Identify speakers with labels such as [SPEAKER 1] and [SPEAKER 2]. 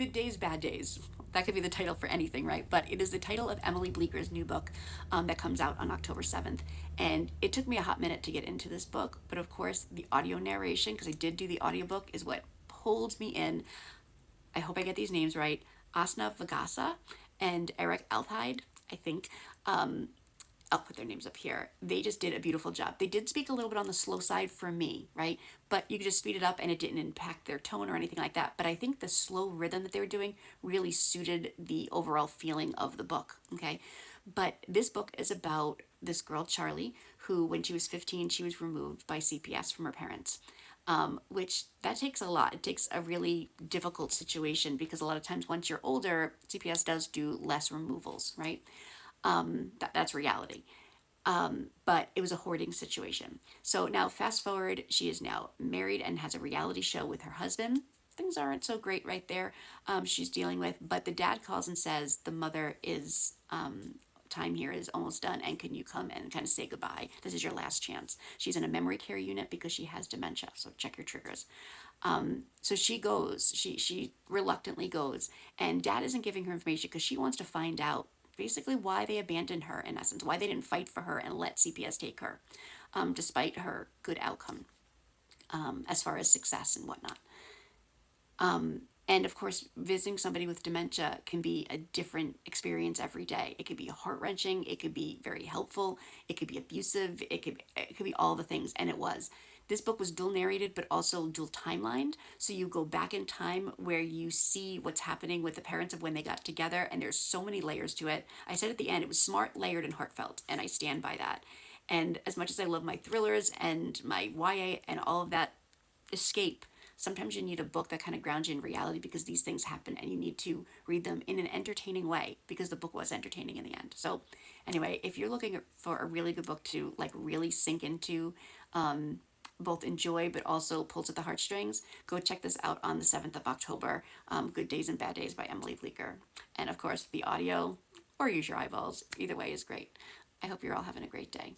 [SPEAKER 1] Good Days, Bad Days. That could be the title for anything, right? But it is the title of Emily Bleeker's new book that comes out on October 7th. And it took me a hot minute to get into this book, but of course, the audio narration, because I did do the audiobook, is what holds me in. I hope I get these names right. Asna Vagasa and Eric Althide, I think. I'll put their names up here. They just did a beautiful job. They did speak a little bit on the slow side for me, right? But you could just speed it up and it didn't impact their tone or anything like that. But I think the slow rhythm that they were doing really suited the overall feeling of the book, okay? But this book is about this girl, Charlie, who, when she was 15, she was removed by CPS from her parents. Which that takes a lot. It takes a really difficult situation because a lot of times once you're older, CPS does do less removals, right? That's reality. But it was a hoarding situation. So now, fast forward, she is now married and has a reality show with her husband. Things aren't so great right there. She's dealing with, but the dad calls and says the mother is time here is almost done, and can you come and kind of say goodbye? This is your last chance. She's in a memory care unit because she has dementia, so check your triggers. So she goes. She reluctantly goes, and dad isn't giving her information because she wants to find out basically why they abandoned her, in essence, why they didn't fight for her and let CPS take her, despite her good outcome as far as success and whatnot. And of course, visiting somebody with dementia can be a different experience every day. It could be heart wrenching. It could be very helpful. It could be abusive. It could be all the things, and it was. This book was dual narrated, but also dual timelined. So you go back in time where you see what's happening with the parents of when they got together, and there's so many layers to it. I said at the end, it was smart, layered, and heartfelt, and I stand by that. And as much as I love my thrillers and my YA and all of that escape, sometimes you need a book that kind of grounds you in reality because these things happen and you need to read them in an entertaining way because the book was entertaining in the end. So anyway, if you're looking for a really good book to like really sink into, both enjoy but also pulls at the heartstrings, go check this out on the 7th of October. Good Days and Bad Days by Emily Bleeker. And of course, the audio, or use your eyeballs. Either way is great. I hope you're all having a great day.